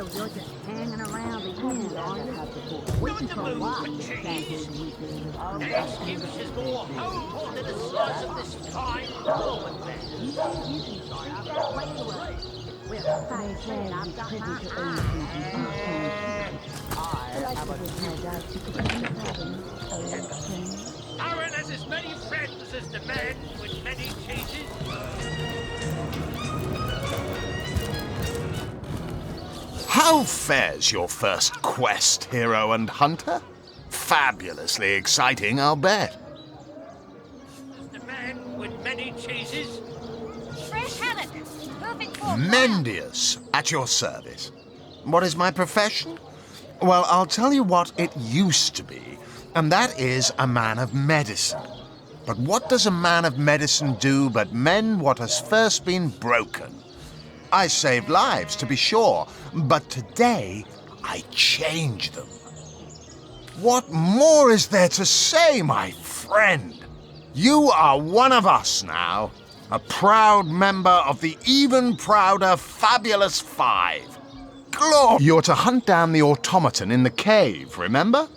you're just hanging around again, are you? Waiting for what? Their excuse is more hopeful than the size of this fine woman there. Aaron has as many friends as the man with many cheeses. How fares your first quest, hero and hunter? Fabulously exciting, I'll bet. The man with many cheeses. Fresh haddock. Perfect for Mendius, at your service. What is my profession? Well, I'll tell you what it used to be, and that is a man of medicine. But what does a man of medicine do but mend what has first been broken? I saved lives, to be sure, but today I change them. What more is there to say, my friend? You are one of us now, a proud member of the even prouder Fabulous Five. Glory! You're to hunt down the automaton in the cave, remember?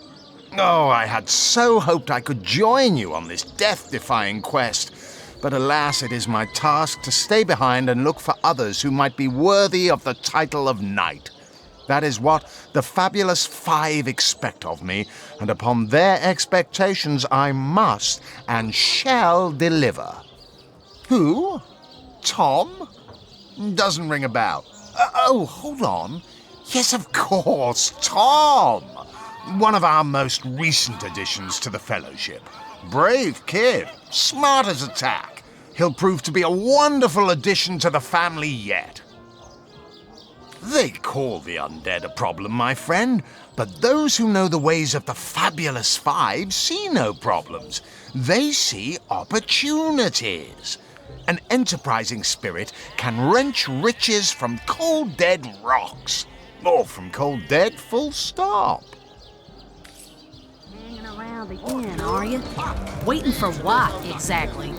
Oh, I had so hoped I could join you on this death-defying quest, but alas, it is my task to stay behind and look for others who might be worthy of the title of knight. That is what the Fabulous Five expect of me, and upon their expectations I must and shall deliver. Who? Tom? Doesn't ring a bell. Oh, hold on. Yes, of course, Tom! One of our most recent additions to the Fellowship. Brave kid, smart as a tack. He'll prove to be a wonderful addition to the family yet. They call the undead a problem, my friend, but those who know the ways of the Fabulous Five see no problems. They see opportunities. An enterprising spirit can wrench riches from cold dead rocks. Or from cold dead, full stop. Hanging around again, are you? Waiting for what, exactly?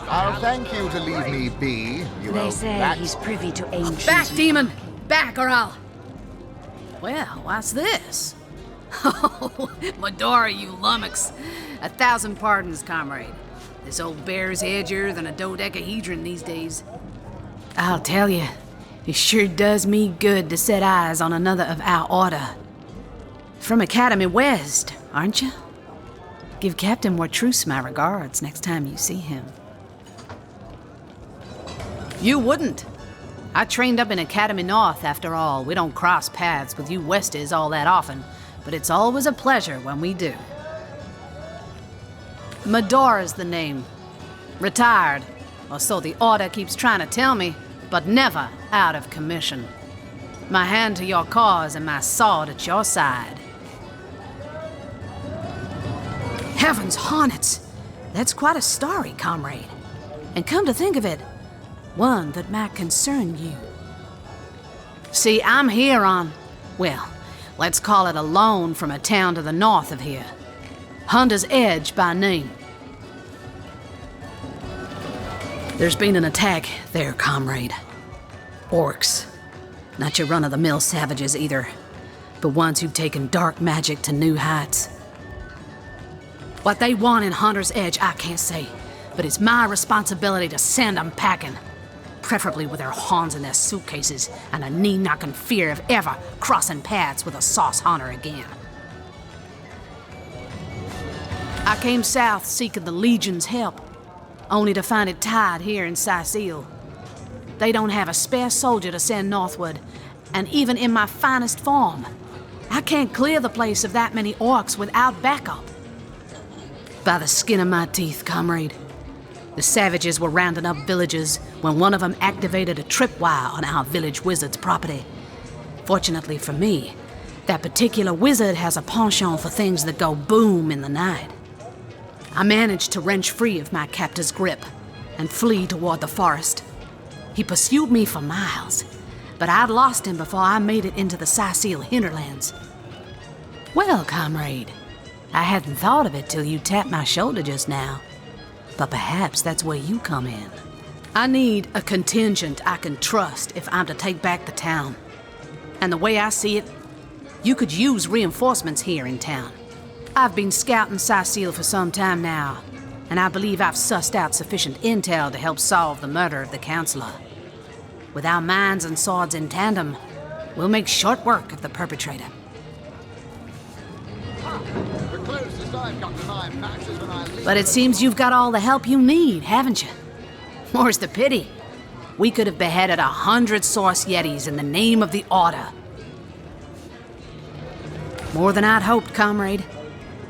I'll thank you to leave me be, you They old say rat. he's privy to ancient... Back, demon! Back, or I'll... Well, what's this? Oh, Medora, you lummox. 1,000 pardons, comrade. This old bear's edgier than a dodecahedron these days. I'll tell you, it sure does me good to set eyes on another of our order. From Academy West, aren't you? Give Captain Wartruce my regards next time you see him. You wouldn't. I trained up in Academy North, after all. We don't cross paths with you Westies all that often, but it's always a pleasure when we do. Medora's the name. Retired, or so the order keeps trying to tell me, but never out of commission. My hand to your cause and my sword at your side. Heavens hornets! That's quite a story, comrade. And come to think of it, one that might concern you. See, I'm here on, well, let's call it a loan from a town to the north of here. Hunter's Edge by name. There's been an attack there, comrade. Orcs. Not your run-of-the-mill savages either, but ones who've taken dark magic to new heights. What they want in Hunter's Edge, I can't say, but it's my responsibility to send them packing. Preferably with their horns in their suitcases and a knee-knocking fear of ever crossing paths with a sauce hunter again. I came south seeking the Legion's help, only to find it tied here in Sicile. They don't have a spare soldier to send northward, and even in my finest form, I can't clear the place of that many orcs without backup. By the skin of my teeth, comrade. The savages were rounding up villagers when one of them activated a tripwire on our village wizard's property. Fortunately for me, that particular wizard has a penchant for things that go boom in the night. I managed to wrench free of my captor's grip and flee toward the forest. He pursued me for miles, but I'd lost him before I made it into the Sicile hinterlands. Well, comrade, I hadn't thought of it till you tapped my shoulder just now, but perhaps that's where you come in. I need a contingent I can trust if I'm to take back the town. And the way I see it, you could use reinforcements here in town. I've been scouting Cecile for some time now, and I believe I've sussed out sufficient intel to help solve the murder of the Counselor. With our minds and swords in tandem, we'll make short work of the perpetrator. But it seems you've got all the help you need, haven't you? More's the pity. We could have beheaded 100 Source Yetis in the name of the Order. More than I'd hoped, comrade.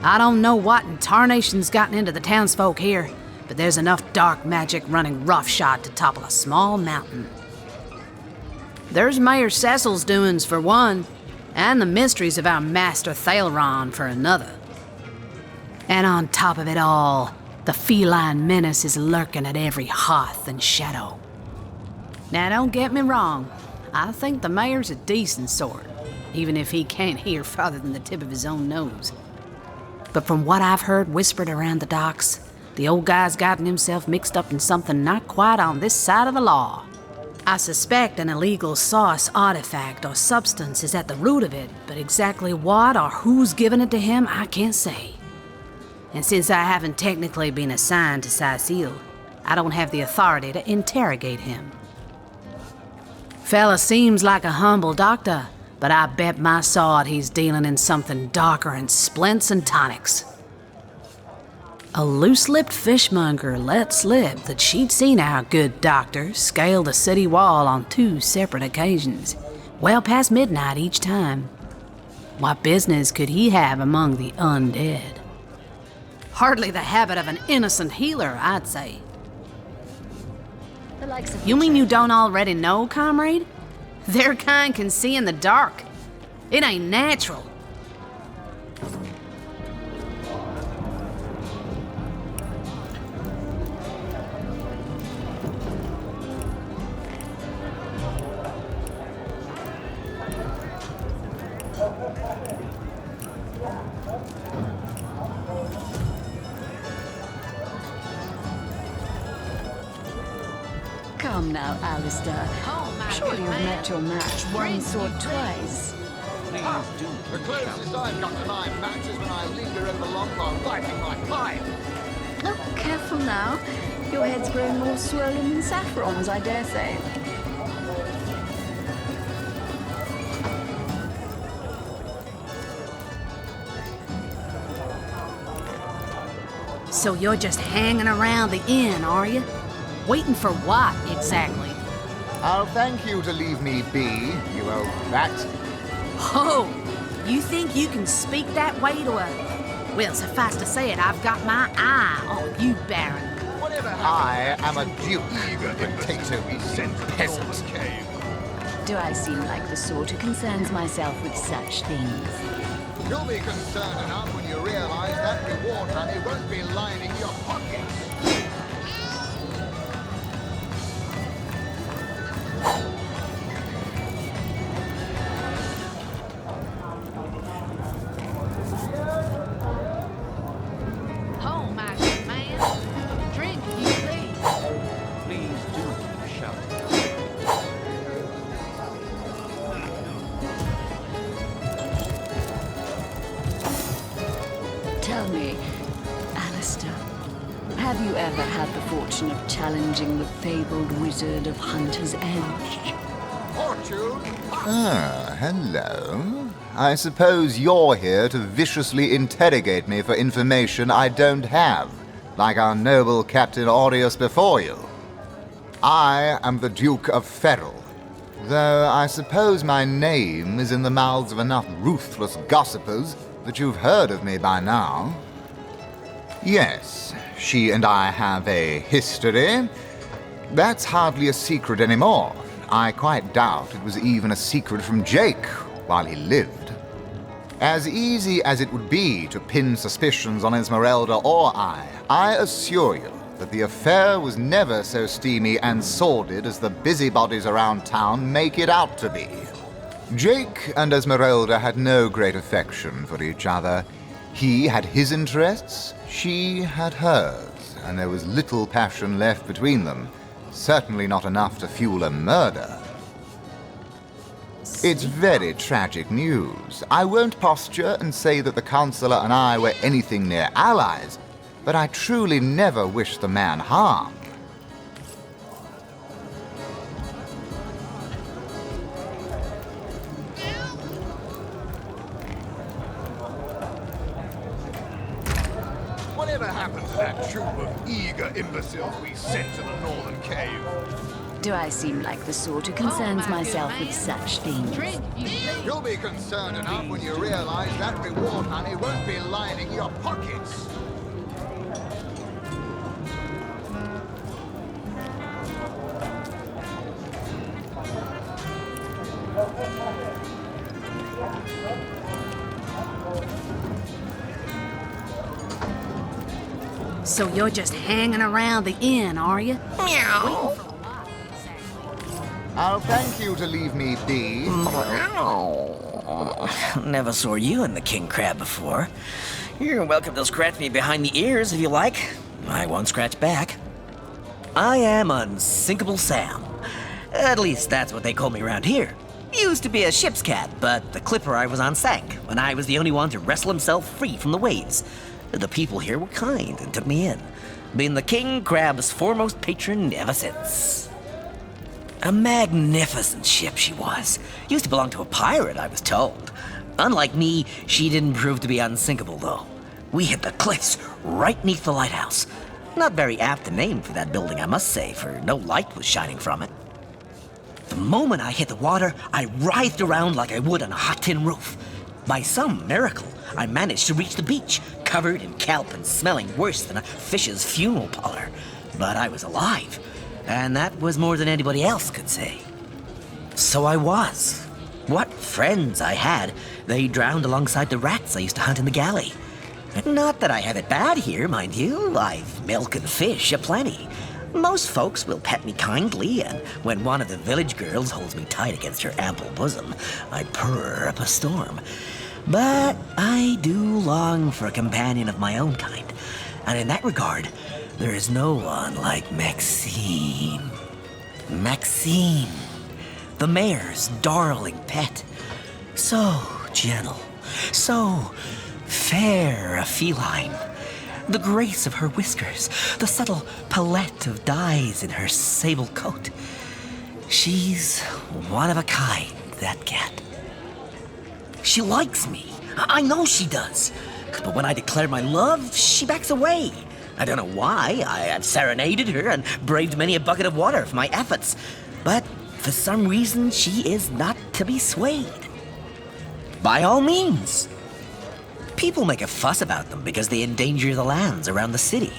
I don't know what in tarnation's gotten into the townsfolk here, but there's enough dark magic running roughshod to topple a small mountain. There's Mayor Cecil's doings for one, and the mysteries of our master Thaleron for another. And on top of it all, the feline menace is lurking at every hearth and shadow. Now don't get me wrong, I think the mayor's a decent sort, even if he can't hear farther than the tip of his own nose. But from what I've heard whispered around the docks, the old guy's gotten himself mixed up in something not quite on this side of the law. I suspect an illegal source, artifact, or substance is at the root of it, but exactly what or who's given it to him, I can't say. And since I haven't technically been assigned to Cecile, I don't have the authority to interrogate him. Fella seems like a humble doctor, but I bet my sword he's dealing in something darker than splints and tonics. A loose-lipped fishmonger let slip that she'd seen our good doctor scale the city wall on 2 separate occasions, well past midnight each time. What business could he have among the undead? Hardly the habit of an innocent healer, I'd say. The likes of You mean you don't already know, comrade? Their kind can see in the dark. It ain't natural. Come now, Alistair. Surely you've met your match once or twice. The closest I've got to my match is when I linger over long while lighting my pipe. Oh, careful now. Your head's growing more swollen than Saffron's, I dare say. So you're just hanging around the inn, are you? Waiting for what, exactly? I'll thank you to leave me be, you old rat. Oh, you think you can speak that way to a... Well, suffice to say it, I've got my eye on you, Baron. I am a duke, potato-eating peasant. Do I seem like the sort who concerns myself with such things? You'll be concerned enough when you realize that reward money won't be lining your pockets. Home, my good man. Drink, you please. Please do shout. Tell me, Alistair, have you ever had the fortune of challenging the fabled wizard of Hunter's Edge? Fortune? Ah, hello. I suppose you're here to viciously interrogate me for information I don't have, like our noble Captain Aureus before you. I am the Duke of Ferrell, though I suppose my name is in the mouths of enough ruthless gossipers that you've heard of me by now. Yes, she and I have a history. That's hardly a secret anymore. I quite doubt it was even a secret from Jake while he lived. As easy as it would be to pin suspicions on Esmeralda or I assure you that the affair was never so steamy and sordid as the busybodies around town make it out to be. Jake and Esmeralda had no great affection for each other. He had his interests, she had hers, and there was little passion left between them. Certainly not enough to fuel a murder. It's very tragic news. I won't posture and say that the Chancellor and I were anything near allies, but I truly never wish the man harm. Whatever happened to that troop of eager imbeciles we sent to the northern cave? Do I seem like the sort who concerns myself with such things? You'll be concerned enough when you realize that reward money won't be lining your pockets. So you're just hanging around the inn, are you? Meow. I'll thank you to leave me be. Never saw you in the king crab before. You're welcome to scratch me behind the ears if you like. I won't scratch back. I am Unsinkable Sam. At least that's what they call me around here. Used to be a ship's cat, but the clipper I was on sank when I was the only one to wrestle himself free from the waves. The people here were kind and took me in, being the king crab's foremost patron ever since. A magnificent ship she was. Used to belong to a pirate, I was told. Unlike me, she didn't prove to be unsinkable, though. We hit the cliffs right neath the lighthouse. Not very apt a name for that building, I must say, for no light was shining from it. The moment I hit the water, I writhed around like I would on a hot tin roof. By some miracle, I managed to reach the beach, covered in kelp and smelling worse than a fish's funeral parlor. But I was alive, and that was more than anybody else could say. So I was. What friends I had. They drowned alongside the rats I used to hunt in the galley. Not that I have it bad here, mind you. I've milk and fish aplenty. Most folks will pet me kindly, and when one of the village girls holds me tight against her ample bosom, I purr up a storm. But I do long for a companion of my own kind, and in that regard, there is no one like Maxine. Maxine, the mayor's darling pet. So gentle, so fair a feline. The grace of her whiskers, the subtle palette of dyes in her sable coat. She's one of a kind, that cat. She likes me. I know she does. But when I declare my love, she backs away. I don't know why. I have serenaded her and braved many a bucket of water for my efforts. But for some reason, she is not to be swayed. By all means. People make a fuss about them because they endanger the lands around the city.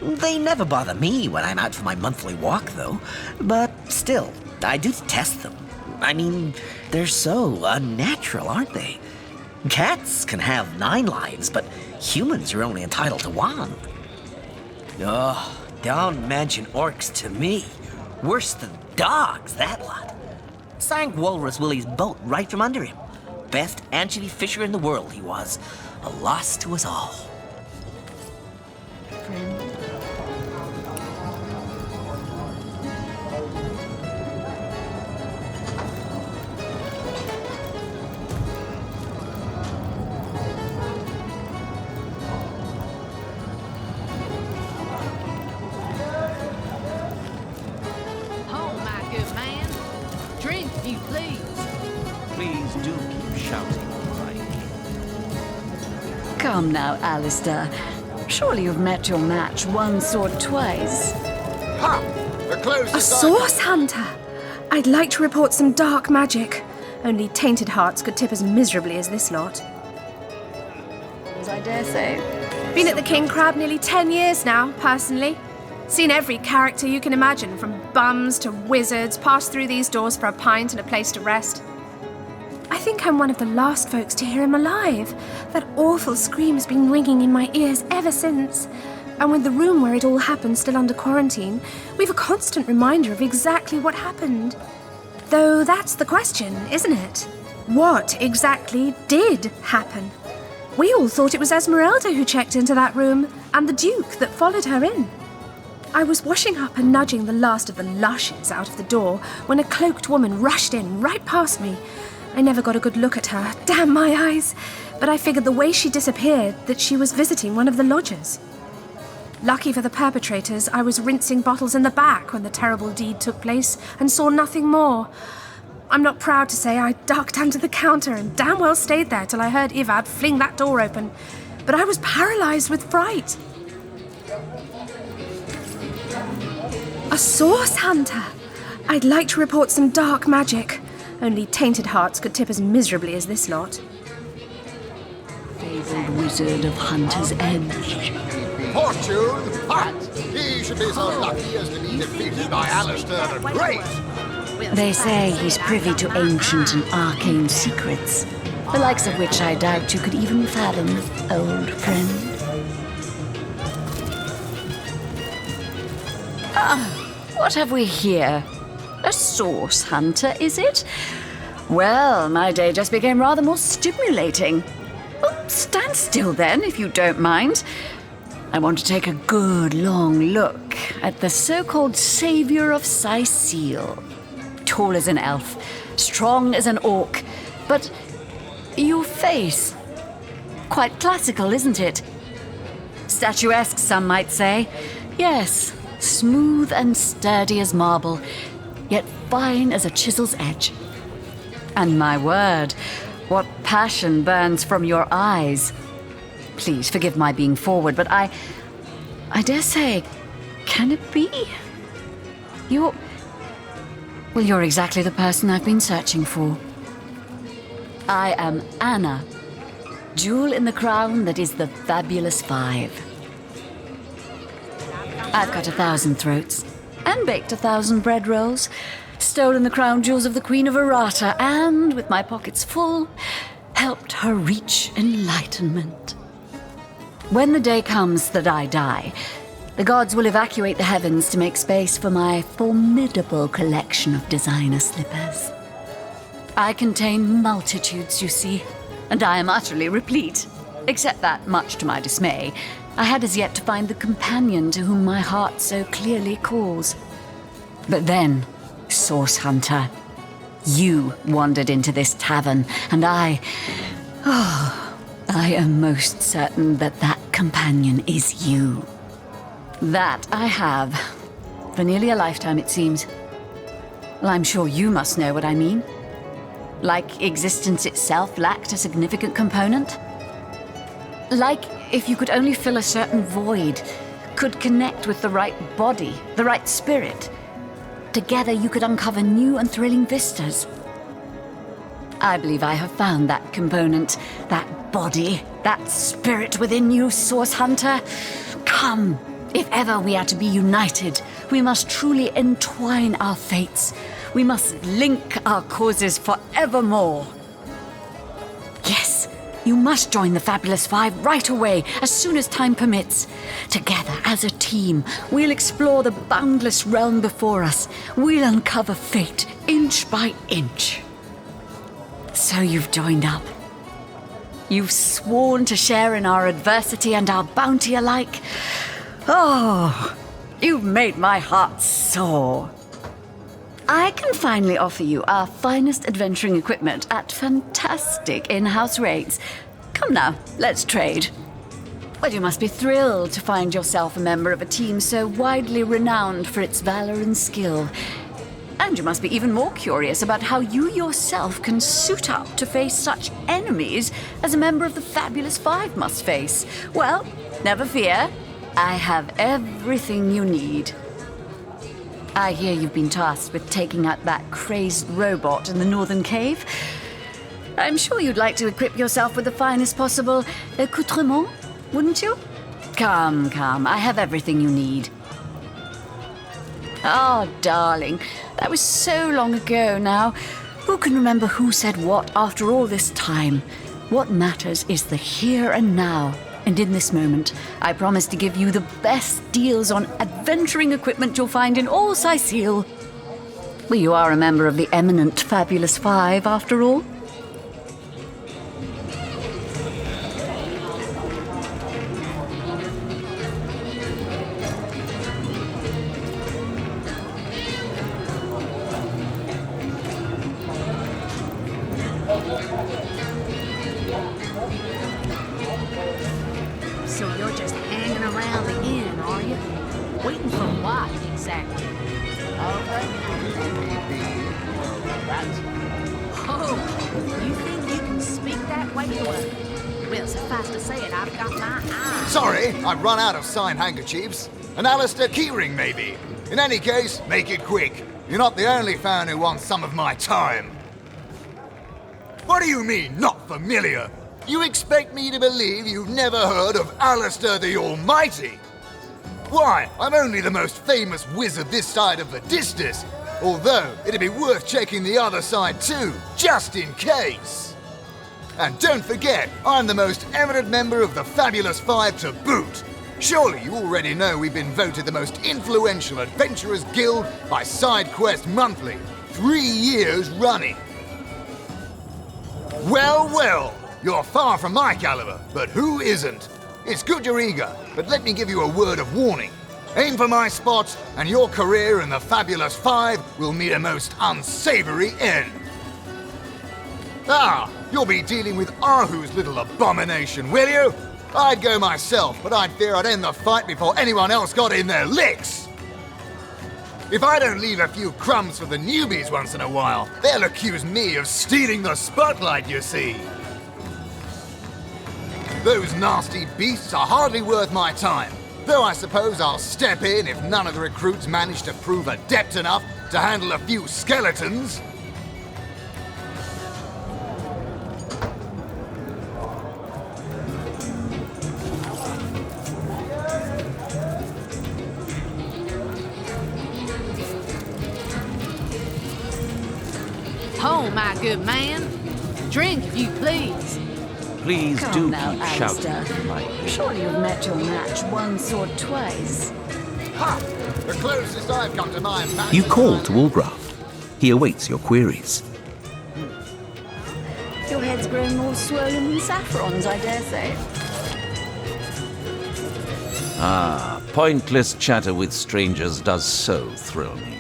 They never bother me when I'm out for my monthly walk, though. But still, I do detest them. I mean, they're so unnatural, aren't they? Cats can have 9 lives, but humans are only entitled to 1. Oh, don't mention orcs to me. Worse than dogs, that lot. Sank Walrus Willie's boat right from under him. Best anchovy fisher in the world he was. A loss to us all. Friend. Oh, my good man. Drink, if you please. Please do keep shouting, right? Come now, Alistair. Surely you've met your match once or twice. Ha! The closest A source hunter! I'd like to report some dark magic. Only tainted hearts could tip as miserably as this lot. As I dare say. Been at the King Crab nearly 10 years now, personally. Seen every character you can imagine, from bums to wizards, passed through these doors for a pint and a place to rest. I think I'm one of the last folks to hear him alive. That awful scream's been ringing in my ears ever since. And with the room where it all happened still under quarantine, we've a constant reminder of exactly what happened. Though that's the question, isn't it? What exactly did happen? We all thought it was Esmeralda who checked into that room, and the Duke that followed her in. I was washing up and nudging the last of the lushes out of the door when a cloaked woman rushed in right past me. I never got a good look at her. Damn my eyes! But I figured the way she disappeared, that she was visiting one of the lodgers. Lucky for the perpetrators, I was rinsing bottles in the back when the terrible deed took place and saw nothing more. I'm not proud to say I ducked under the counter and damn well stayed there till I heard Ivad fling that door open. But I was paralyzed with fright. A source hunter! I'd like to report some dark magic. Only tainted hearts could tip as miserably as this lot. Fabled wizard of Hunter's Edge. Fortune, hot! He should be so lucky as to be defeated by Alistair the Great! They say he's privy to ancient and arcane secrets, the likes of which I doubt you could even fathom, old friend. What have we here? A source hunter, is it? Well, my day just became rather more stimulating. Oh, stand still then, if you don't mind. I want to take a good long look at the so-called savior of Sicile. Tall as an elf, strong as an orc, but your face, quite classical, isn't it? Statuesque, some might say. Yes, smooth and sturdy as marble, yet fine as a chisel's edge. And my word, what passion burns from your eyes. Please forgive my being forward, but I dare say, can it be? Well, you're exactly the person I've been searching for. I am Anna, jewel in the crown that is the Fabulous Five. I've cut 1,000 throats, and baked 1,000 bread rolls, stolen the crown jewels of the Queen of Arata, and, with my pockets full, helped her reach enlightenment. When the day comes that I die, the gods will evacuate the heavens to make space for my formidable collection of designer slippers. I contain multitudes, you see, and I am utterly replete. Except that, much to my dismay, I had as yet to find the companion to whom my heart so clearly calls. But then, Source Hunter, you wandered into this tavern, and I am most certain that that companion is you. That I have. For nearly a lifetime, it seems. Well, I'm sure you must know what I mean. Like existence itself lacked a significant component. Like if you could only fill a certain void, could connect with the right body, the right spirit. Together you could uncover new and thrilling vistas. I believe I have found that component, that body, that spirit within you, Source Hunter. Come. If ever we are to be united, we must truly entwine our fates. We must link our causes forevermore. Yes, you must join the Fabulous Five right away, as soon as time permits. Together, as a team, we'll explore the boundless realm before us. We'll uncover fate, inch by inch. So you've joined up. You've sworn to share in our adversity and our bounty alike. Oh, you've made my heart soar. I can finally offer you our finest adventuring equipment at fantastic in-house rates. Come now, let's trade. Well, you must be thrilled to find yourself a member of a team so widely renowned for its valor and skill. And you must be even more curious about how you yourself can suit up to face such enemies as a member of the Fabulous Five must face. Well, never fear. I have everything you need. I hear you've been tasked with taking out that crazed robot in the northern cave. I'm sure you'd like to equip yourself with the finest possible accoutrement, wouldn't you? Come, I have everything you need. Oh, darling, that was so long ago now. Who can remember who said what after all this time? What matters is the here and now. And in this moment, I promise to give you the best deals on adventuring equipment you'll find in all Sicile. Well, you are a member of the eminent Fabulous Five, after all. So you're just hanging around the inn, are you? Waiting for what, exactly? Oh, you think you can speak that way to us? Well, suffice to say it, I've got my eyes. Sorry, I've run out of signed handkerchiefs. An Alistair keyring, maybe. In any case, make it quick. You're not the only fan who wants some of my time. What do you mean, not familiar? You expect me to believe you've never heard of Alistair the Almighty? Why, I'm only the most famous wizard this side of the distance. Although, it'd be worth checking the other side too, just in case. And don't forget, I'm the most eminent member of the Fabulous Five to boot. Surely you already know we've been voted the most influential adventurers guild by SideQuest Monthly, 3 years running. Well, well, you're far from my caliber, but who isn't? It's good you're eager, but let me give you a word of warning. Aim for my spots, and your career in the Fabulous Five will meet a most unsavory end. Ah, you'll be dealing with Ahu's little abomination, will you? I'd go myself, but I'd fear I'd end the fight before anyone else got in their licks. If I don't leave a few crumbs for the newbies once in a while, they'll accuse me of stealing the spotlight, you see. Those nasty beasts are hardly worth my time, though I suppose I'll step in if none of the recruits manage to prove adept enough to handle a few skeletons. Oh, my good man. Drink, if you please. Please Come do now, keep Alistair. shouting, my Surely you've met your match once or twice. Ha! The closest I've come to my match. You call to Ulbracht. He awaits your queries. Your head's grown more swollen than saffrons, I dare say. Ah, pointless chatter with strangers does so thrill me.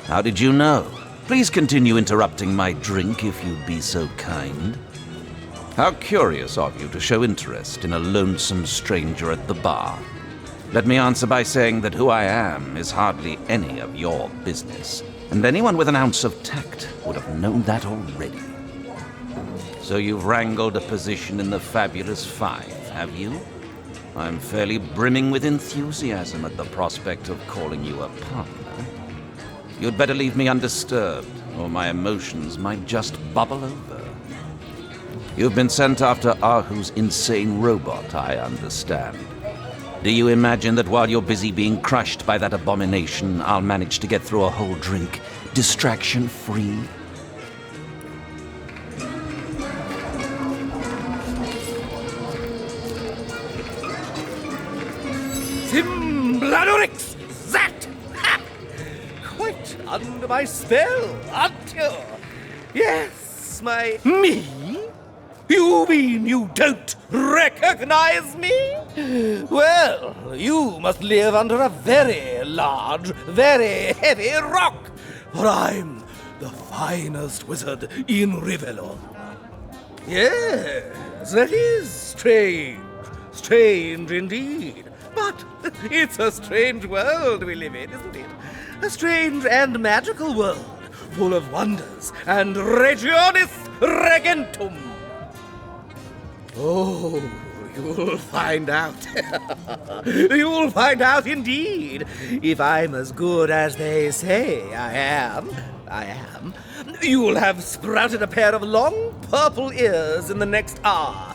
How did you know? Please continue interrupting my drink if you'd be so kind. How curious of you to show interest in a lonesome stranger at the bar. Let me answer by saying that who I am is hardly any of your business, and anyone with an ounce of tact would have known that already. So you've wrangled a position in the Fabulous Five, have you? I'm fairly brimming with enthusiasm at the prospect of calling you a pun. You'd better leave me undisturbed, or my emotions might just bubble over. You've been sent after Ahu's insane robot, I understand. Do you imagine that while you're busy being crushed by that abomination, I'll manage to get through a whole drink, distraction-free? Simbladorix! That! Ha! Quite under my spell, aren't you? Yes, my... Me? You mean you don't recognize me? Well, you must live under a very large, very heavy rock, for I'm the finest wizard in Rivellon. Yes, that is strange. Strange indeed. But it's a strange world we live in, isn't it? A strange and magical world, full of wonders and regionis regentum. Oh, you'll find out. You'll find out indeed. If I'm as good as they say I am, you'll have sprouted a pair of long purple ears in the next hour.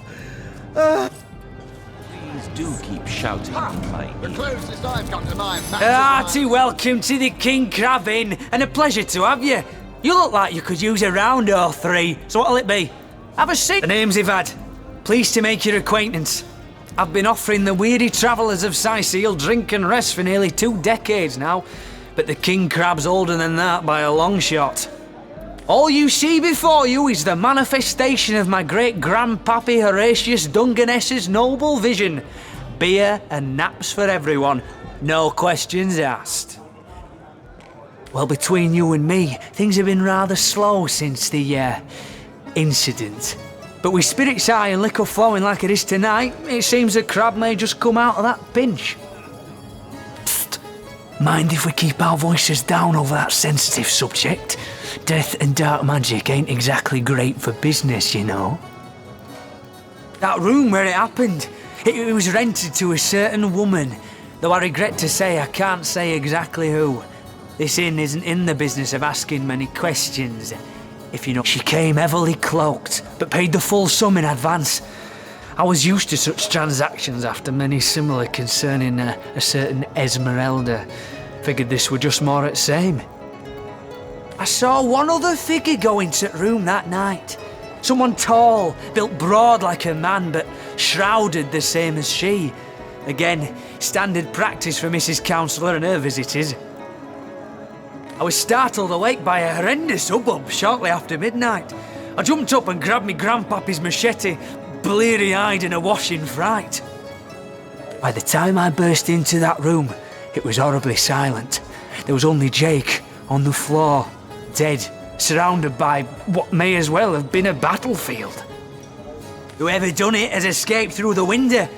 Please do keep shouting, my The closest I've come to my match. Hearty welcome to the King Crab Inn, and a pleasure to have you. You look like you could use a round or three, so what'll it be? Have a seat. The name's Ivad. Pleased to make your acquaintance. I've been offering the weary travellers of Sicil drink and rest for nearly 2 decades now, but the King Crab's older than that by a long shot. All you see before you is the manifestation of my great-grandpappy Horatius Dungeness's noble vision. Beer and naps for everyone, no questions asked. Well, between you and me, things have been rather slow since the incident. But with spirits high and liquor flowing like it is tonight, it seems the crab may just come out of that pinch. Psst. Mind if we keep our voices down over that sensitive subject? Death and dark magic ain't exactly great for business, you know. That room where it happened, it was rented to a certain woman, though I regret to say I can't say exactly who. This inn isn't in the business of asking many questions, if you know. She came heavily cloaked, but paid the full sum in advance. I was used to such transactions after many similar concerning a certain Esmeralda. Figured this were just more at same. I saw one other figure go into the room that night. Someone tall, built broad like a man, but shrouded the same as she. Again, standard practice for Mrs. Counsellor and her visitors. I was startled awake by a horrendous hubbub shortly after midnight. I jumped up and grabbed me grandpappy's machete, bleary-eyed and awash in fright. By the time I burst into that room, it was horribly silent. There was only Jake on the floor, dead, surrounded by what may as well have been a battlefield. Whoever done it has escaped through the window,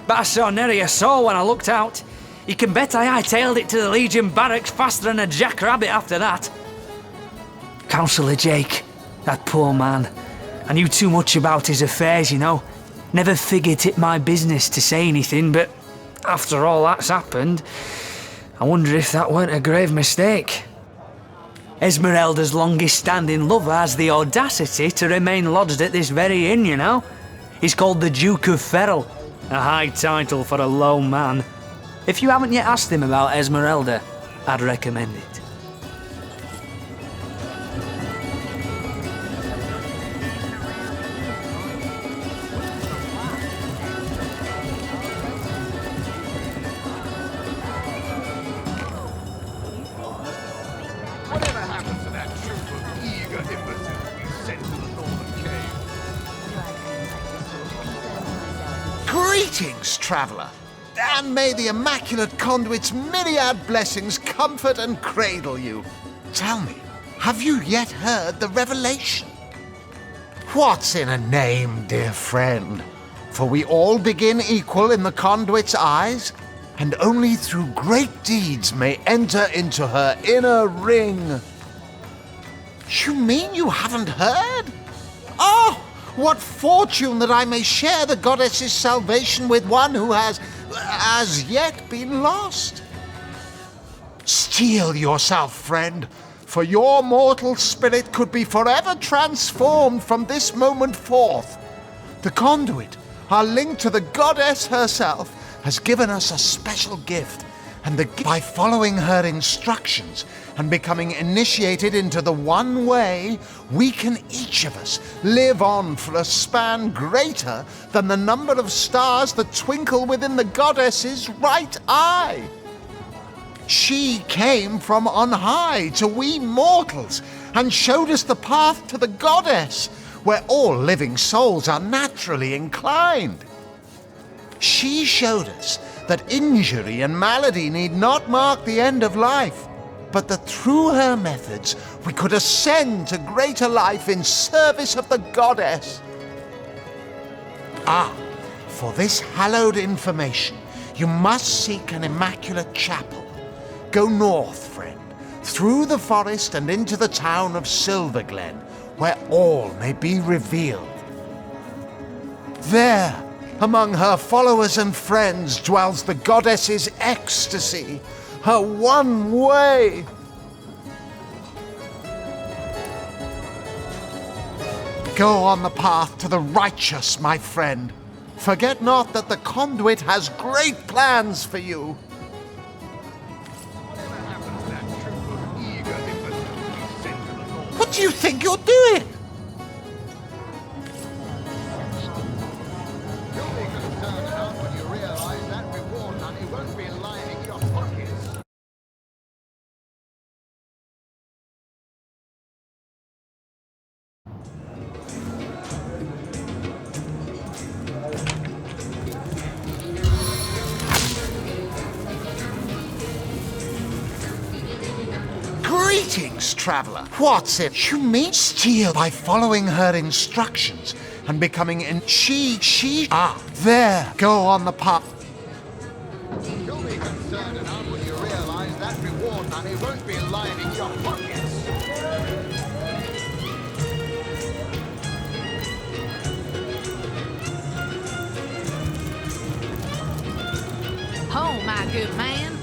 but I saw nary a soul when I looked out. You can bet I hightailed it to the Legion barracks faster than a jackrabbit after that. Councillor Jake, that poor man. I knew too much about his affairs, you know. Never figured it my business to say anything, but after all that's happened, I wonder if that weren't a grave mistake. Esmeralda's longest-standing lover has the audacity to remain lodged at this very inn, you know. He's called the Duke of Ferrell, a high title for a low man. If you haven't yet asked him about Esmeralda, I'd recommend it. Whatever happened to that troop of eager imbeciles we sent to the northern cave? Greetings, traveller, and may the Immaculate Conduit's myriad blessings comfort and cradle you. Tell me, have you yet heard the revelation? What's in a name, dear friend? For we all begin equal in the Conduit's eyes, and only through great deeds may enter into her inner ring. You mean you haven't heard? Oh, what fortune that I may share the goddess's salvation with one who has as yet been lost. Steel yourself, friend, for your mortal spirit could be forever transformed from this moment forth. The Conduit, our link to the goddess herself, has given us a special gift, and by following her instructions and becoming initiated into the one way, we can each of us live on for a span greater than the number of stars that twinkle within the goddess's right eye. She came from on high to we mortals and showed us the path to the goddess, where all living souls are naturally inclined. She showed us that injury and malady need not mark the end of life, but that through her methods we could ascend to greater life in service of the goddess. Ah, for this hallowed information, you must seek an immaculate chapel. Go north, friend, through the forest and into the town of Silverglen, where all may be revealed. There, among her followers and friends, dwells the goddess's ecstasy, her one way. Go on the path to the righteous, my friend. Forget not that the Conduit has great plans for you. What do you think you're doing? Greetings, traveler. What's it you mean? Steal by following her instructions and becoming there. Go on the path. You'll be concerned enough when you realize that reward money won't be lining your pockets. Oh, my good man.